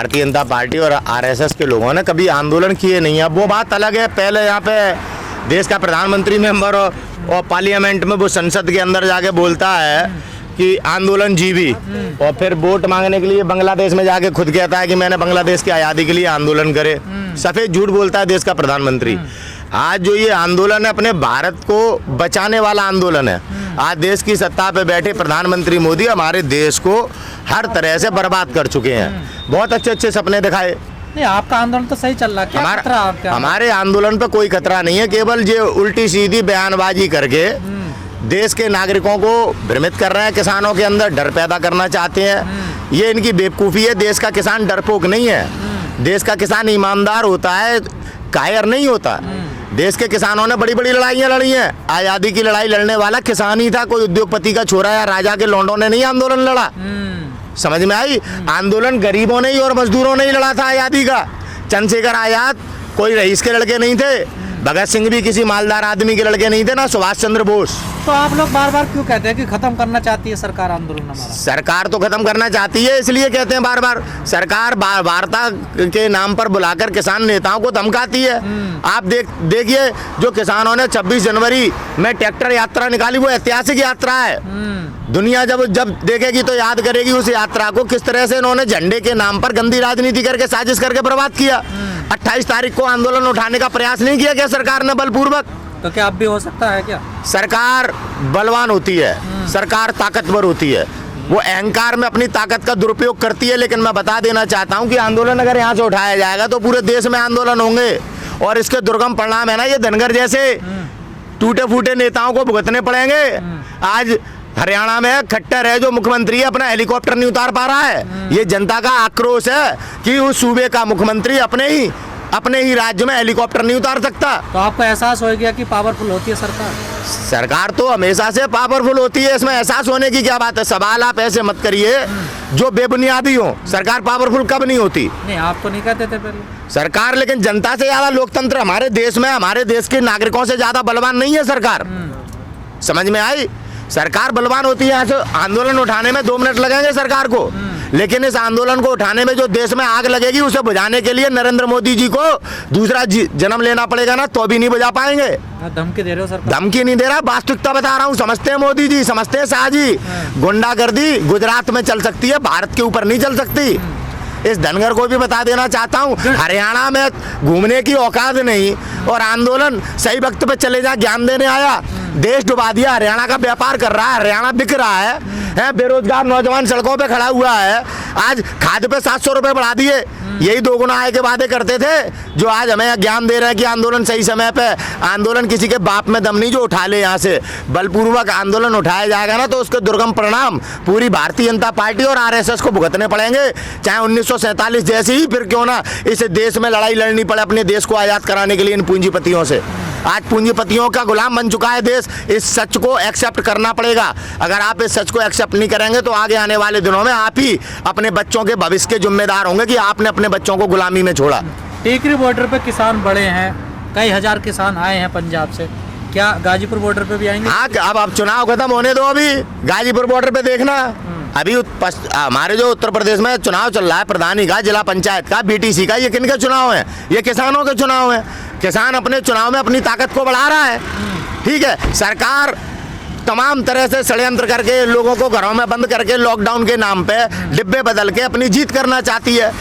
Bharatiya Janata party और RSS के लोगों ने कभी आंदोलन किए नहीं है। अब वो बात अलग है, पहले यहाँ पे देश का प्रधानमंत्री मेंबर और पार्लियामेंट में वो संसद के अंदर जाके बोलता है कि आंदोलन जीवी, और फिर वोट मांगने के लिए बांग्लादेश में जाके खुद कहता है कि मैंने बांग्लादेश की आज़ादी के लिए आंदोलन करे। सफेद झूठ बोलता है देश का प्रधानमंत्री। आज जो ये आंदोलन है अपने भारत को बचाने वाला आंदोलन है। आज देश की सत्ता पे बैठे प्रधानमंत्री मोदी हमारे देश को हर तरह से बर्बाद कर चुके हैं। बहुत अच्छे अच्छे सपने दिखाए। नहीं, आपका आंदोलन तो सही चल रहा है, क्या खतरा आपका? हमारे आंदोलन पे कोई खतरा नहीं है, केवल ये उल्टी सीधी बयानबाजी करके देश के नागरिकों को भ्रमित कर रहे हैं, किसानों के अंदर डर पैदा करना चाहते हैं। ये इनकी बेवकूफ़ी है। देश का किसान डरपोक नहीं है, देश का किसान ईमानदार होता है, कायर नहीं होता। देश के किसानों ने बड़ी बड़ी लड़ाइयाँ लड़ी हैं। आज़ादी की लड़ाई लड़ने वाला किसान ही था, कोई उद्योगपति का छोरा या राजा के लौंडों ने नहीं आंदोलन लड़ा। समझ में आई? आंदोलन गरीबों ने ही और मजदूरों ने ही लड़ा था आज़ादी का। चंद्रशेखर आज़ाद कोई रईस के लड़के नहीं थे, भगत सिंह भी किसी मालदार आदमी के लड़के नहीं थे, ना सुभाष चंद्र बोस। तो आप लोग बार बार क्यों कहते हैं कि खत्म करना चाहती है सरकार आंदोलन हमारा? सरकार तो खत्म करना चाहती है, इसलिए कहते हैं बार बार। सरकार वार्ता के नाम पर बुलाकर किसान नेताओं को धमकाती है। आप देखिए जो किसानों ने 26 जनवरी में ट्रैक्टर यात्रा निकाली, वो ऐतिहासिक यात्रा है। दुनिया जब देखेगी तो याद करेगी उस यात्रा को, किस तरह से इन्होंने झंडे के नाम पर गंदी राजनीति करके साजिश करके बर्बाद किया। 28 तारीख को आंदोलन उठाने का प्रयास नहीं किया क्या सरकार ने बलपूर्वक? तो क्या अब भी हो सकता है क्या? सरकार बलवान होती है, सरकार ताकतवर होती है, वो अहंकार में अपनी ताकत का दुरुपयोग करती है। लेकिन मैं बता देना चाहता हूँ कि आंदोलन अगर यहाँ से उठाया जाएगा तो पूरे देश में आंदोलन होंगे, और इसके दुर्गम परिणाम है ना, ये धनगर जैसे टूटे फूटे नेताओं को भुगतने पड़ेंगे। आज हरियाणा में खट्टर है जो मुख्यमंत्री अपना हेलीकॉप्टर नहीं उतार पा रहा है। ये जनता का आक्रोश है कि उस सूबे का मुख्यमंत्री अपने ही राज्य में हेलीकॉप्टर नहीं उतार सकता। तो आपको एहसास हो गया कि पावरफुल होती है सरकार? सरकार तो हमेशा से पावरफुल होती है, इसमें एहसास होने की क्या बात है? सवाल आप ऐसे मत करिए जो बेबुनियादी हो। सरकार पावरफुल कब नहीं होती? नहीं, आप तो नहीं कहते थे पहले सरकार, लेकिन जनता से ज्यादा लोकतंत्र हमारे देश में, हमारे देश के नागरिकों से ज्यादा बलवान नहीं है सरकार। समझ में आई? सरकार बलवान होती है। यहाँ से आंदोलन उठाने में 2 मिनट लगेंगे सरकार को, लेकिन इस आंदोलन को उठाने में जो देश में आग लगेगी उसे बुझाने के लिए नरेंद्र मोदी जी को दूसरा जन्म लेना पड़ेगा ना, तो भी नहीं बुझा पाएंगे। धमकी दे रहे हो सरकार? धमकी नहीं दे रहा, वास्तविकता बता रहा हूँ। समझते हैं मोदी जी, समझते हैं शाह जी, गुंडागर्दी गुजरात में चल सकती है, भारत के ऊपर नहीं चल सकती। इस धनगर को भी बता देना चाहता हूँ, हरियाणा में घूमने की औकात नहीं, और आंदोलन सही वक्त पे चले जा ज्ञान देने आया। देश डुबा दिया, हरियाणा का व्यापार कर रहा है, हरियाणा बिक रहा है, बेरोजगार नौजवान सड़कों पे खड़ा हुआ है। आज खाद पे 700 रुपए बढ़ा दिए, यही 2 गुना आय के वादे करते थे, जो आज हमें ज्ञान दे रहे हैं कि आंदोलन सही समय पे। आंदोलन किसी के बाप में दम नहीं जो उठा ले। यहाँ से बलपूर्वक आंदोलन उठाया जाएगा ना, तो उसके दुर्गम परिणाम पूरी भारतीय जनता पार्टी और आरएसएस को भुगतने पड़ेंगे, चाहे 1947 जैसी ही फिर क्यों ना इस देश में लड़ाई लड़नी पड़े अपने देश को आज़ाद कराने के लिए इन पूंजीपतियों से। आज पूंजीपतियों का गुलाम बन चुका है देश। इस सच को एक्सेप्ट करना पड़ेगा। अगर आप इस सच को एक्सेप्ट नहीं करेंगे तो आगे आने वाले दिनों में आप ही अपने बच्चों के भविष्य के जिम्मेदार होंगे कि आपने अपने बच्चों को गुलामी में छोड़ा। टीकरी बॉर्डर पे किसान बड़े हैं, कई हजार किसान आए हैं पंजाब से, क्या गाजीपुर बॉर्डर पे भी आएंगे? हाँ, अब चुनाव खत्म होने दो, अभी गाजीपुर बॉर्डर पे देखना। अभी हमारे जो उत्तर प्रदेश में चुनाव चल रहा है, प्रधानी का, जिला पंचायत का, बीटीसी का, ये किनके चुनाव है? ये किसानों के चुनाव है। किसान अपने चुनाव में अपनी ताकत को बढ़ा रहा है। ठीक है, सरकार तमाम तरह से षड्यंत्र करके लोगों को घरों में बंद करके लॉकडाउन के नाम पे डिब्बे बदल के अपनी जीत करना चाहती है।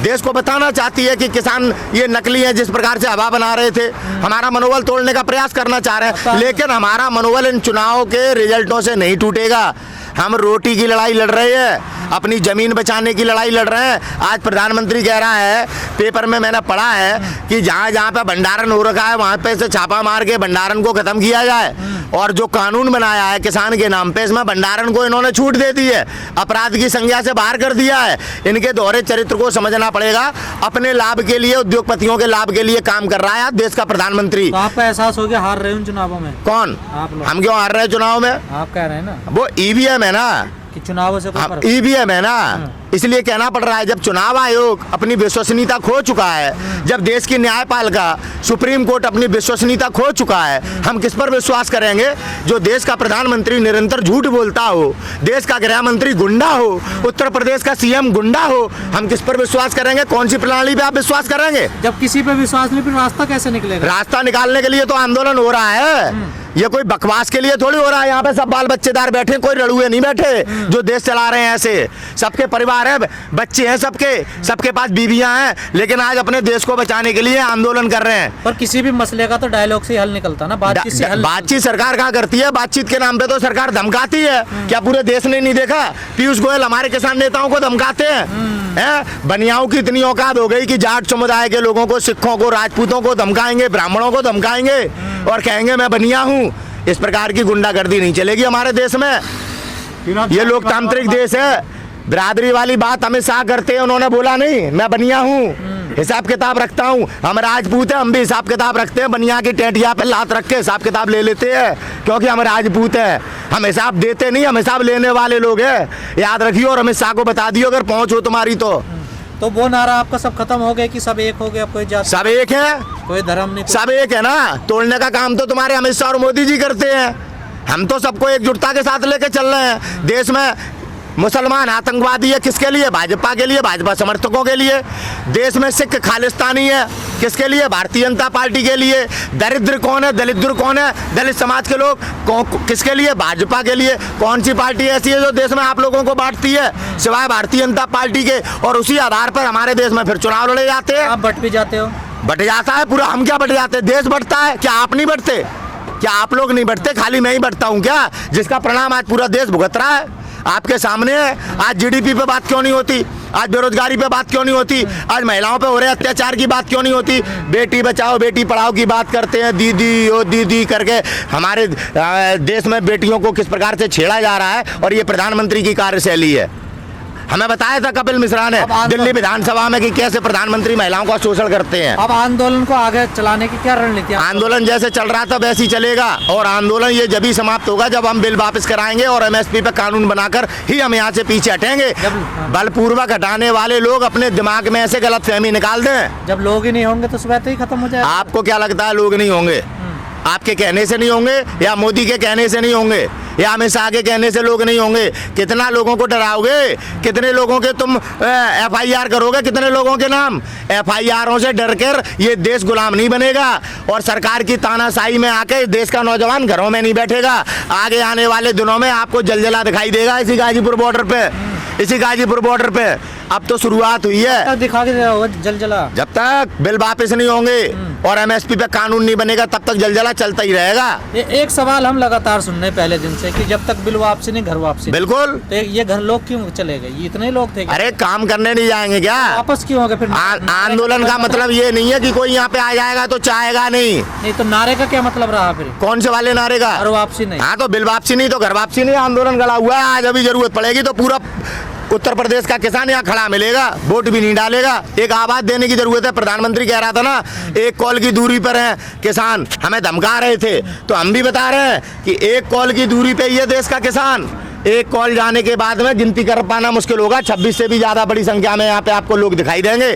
देश को बताना चाहती है कि किसान ये नकली है, जिस प्रकार से हवा बना रहे थे। हमारा मनोबल तोड़ने का प्रयास करना चाह रहे हैं, लेकिन हमारा मनोबल इन चुनाव के रिजल्टों से नहीं टूटेगा। हम रोटी की लड़ाई लड़ रहे हैं, अपनी जमीन बचाने की लड़ाई लड़ रहे हैं। आज प्रधानमंत्री कह रहा है, पेपर में मैंने पढ़ा है कि जहाँ जहाँ पे भंडारण हो रखा है वहाँ पे से छापा मार के भंडारण को खत्म किया जाए। और जो कानून बनाया है किसान के नाम पे, इसमें भंडारण को इन्होंने छूट दे दी है, अपराध की संज्ञा से बाहर कर दिया है। इनके दोहरे चरित्र को समझना पड़ेगा। अपने लाभ के लिए, उद्योगपतियों के लाभ के लिए काम कर रहा है देश का प्रधानमंत्री। तो आपका एहसास हो गया हार रहे हैं चुनावों में? कौन? आप लोग। हम क्यों हार रहे हैं चुनाव में? आप कह रहे हैं ना, वो ईवीएम है ना, कि चुनावों से कोई फर्क? ईवीएम है ना, इसलिए कहना पड़ रहा है। जब चुनाव आयोग अपनी विश्वसनीयता खो चुका है, जब देश की न्यायपालिका सुप्रीम कोर्ट अपनी विश्वसनीयता खो चुका है, हम किस पर विश्वास करेंगे? जो देश का प्रधानमंत्री निरंतर झूठ बोलता हो, देश का गृह मंत्री गुंडा हो, उत्तर प्रदेश का सीएम गुंडा हो, हम किस पर विश्वास करेंगे? कौन सी प्रणाली पे आप विश्वास करेंगे? जब किसी पे विश्वास नहीं, फिर रास्ता कैसे निकलेगा? रास्ता निकालने के लिए तो आंदोलन हो रहा है। ये कोई बकवास के लिए थोड़ी हो रहा है। यहाँ पे सब बाल बच्चेदार बैठे, कोई रड़ुए नहीं बैठे जो देश चला रहे हैं। ऐसे सबके परिवार है, बच्चे हैं, सबके पास बीवियां हैं, लेकिन आज अपने देश को बचाने के लिए आंदोलन कर रहे हैं। पर किसी भी मसले का तो डायलॉग से हल निकलता ना, बातचीत से हल। बातचीत सरकार कहाँ करती है? बातचीत के नाम पे तो सरकार धमकाती है। क्या पूरे देश ने नहीं देखा? पीयूष गोयल हमारे किसान नेताओं को धमकाते हैं। बनियाओं की इतनी औकात हो गई कि जाट समुदाय के लोगों को, सिखों को, राजपूतों को धमकाएंगे, ब्राह्मणों को धमकाएंगे और कहेंगे मैं बनिया हूँ। इस प्रकार की गुंडागर्दी नहीं चलेगी हमारे देश में। ये लोकतांत्रिक देश है। बिरादरी वाली बात अमित शाह करते हैं, उन्होंने बोला नहीं मैं बनिया हूँ, हिसाब किताब रखता हूँ। हम राजपूत हैं, हम भी हिसाब किताब रखते हैं। बनिया की टेटिया पे लात रख के हिसाब किताब ले लेते हैं, क्योंकि हम राजपूत हैं। हम हिसाब देते नहीं, हम हिसाब लेने वाले लोग हैं। याद रखियो और अमित शाह को बता दियो अगर पहुंच हो तुम्हारी तो वो नारा आपका सब खत्म हो गया कि सब एक हो गया, कोई जात, सब एक है, कोई धर्म नहीं, सब एक है ना। तोड़ने का काम तो तुम्हारे अमित शाह और मोदी जी करते हैं। हम तो सबको एकजुटता के साथ लेके चल रहे हैं। देश में मुसलमान आतंकवादी है, किसके लिए? भाजपा के लिए, भाजपा समर्थकों के लिए। देश में सिख खालिस्तानी है, किसके लिए? भारतीय जनता पार्टी के लिए। दरिद्र कौन है, दलिद्र कौन है? दलित समाज के लोग किसके लिए? भाजपा के लिए। कौन सी पार्टी ऐसी है जो देश में आप लोगों को बांटती है सिवाय भारतीय जनता पार्टी के? और उसी आधार पर हमारे देश में फिर चुनाव लड़े जाते हैं। आप बट भी जाते हो? बट जाता है पूरा। हम क्या बट जाते हैं? देश बटता है। क्या आप नहीं बटते? क्या आप लोग नहीं बटते? खाली मैं ही बटता हूँ क्या? जिसका परिणाम आज पूरा देश भुगत रहा है आपके सामने है। आज जीडीपी पे बात क्यों नहीं होती? आज बेरोजगारी पे बात क्यों नहीं होती? आज महिलाओं पे हो रहे अत्याचार की बात क्यों नहीं होती? बेटी बचाओ बेटी पढ़ाओ की बात करते हैं, दीदी ओ दीदी करके। हमारे देश में बेटियों को किस प्रकार से छेड़ा जा रहा है, और ये प्रधानमंत्री की कार्यशैली है। हमें बताया था कपिल मिश्रा ने दिल्ली विधानसभा में कि कैसे प्रधानमंत्री महिलाओं का शोषण करते हैं। अब आंदोलन को आगे चलाने की क्या रणनीति? आंदोलन जैसे चल रहा था वैसे ही चलेगा, और आंदोलन ये जब ही समाप्त होगा जब हम बिल वापस कराएंगे और एमएसपी पे कानून बनाकर ही हम यहाँ से पीछे हटेंगे। बलपूर्वक हटाने वाले लोग अपने दिमाग में ऐसे गलतफहमी निकाल दें। जब लोग ही नहीं होंगे तो सुबह ही खत्म हो जाएगा। आपको क्या लगता है लोग नहीं होंगे? आपके कहने से नहीं होंगे, या मोदी के कहने से नहीं होंगे, या अमित शाह के कहने से लोग नहीं होंगे? कितना लोगों को डराओगे? कितने लोगों के तुम FIR करोगे? कितने लोगों के नाम? FIRों से डर कर ये देश गुलाम नहीं बनेगा, और सरकार की तानाशाही में आके देश का नौजवान घरों में नहीं बैठेगा। आगे आने वाले दिनों में आपको जलजला दिखाई देगा इसी गाजीपुर बॉर्डर पे, इसी गाजीपुर बॉर्डर पे। अब तो शुरुआत हुई है। दिखा के जलजला जब तक बिल वापस नहीं होंगे और MSP पे कानून नहीं बनेगा तब तक जलजला चलता ही रहेगा। ये एक सवाल हम लगातार सुन रहे पहले दिन से कि जब तक बिल वापसी नहीं घर वापसी। बिल्कुल। तो ये घर लोग क्यों चले गए? ये इतने लोग थे? अरे काम करने नहीं जाएंगे क्या? वापस क्यों हो गए फिर? आंदोलन का मतलब ये नहीं है कि कोई यहाँ पे आ जाएगा तो चाहेगा नहीं। तो नारे का क्या मतलब रहा फिर? कौन से वाले नारे का? घर वापसी नहीं। हाँ, तो बिल वापसी नहीं तो घर वापसी नहीं। आंदोलन गड़ा हुआ है। आज अभी जरूरत पड़ेगी तो पूरा उत्तर प्रदेश का किसान यहाँ खड़ा मिलेगा, वोट भी नहीं डालेगा। एक आवाज देने की जरूरत है। प्रधानमंत्री कह रहा था ना, एक कॉल की दूरी पर है किसान, हमें धमका रहे थे, तो हम भी बता रहे हैं कि एक कॉल की दूरी पे ये देश का किसान। एक कॉल जाने के बाद में गिनती कर पाना मुश्किल होगा। 26 से भी ज्यादा बड़ी संख्या में यहाँ पे आपको लोग दिखाई देंगे।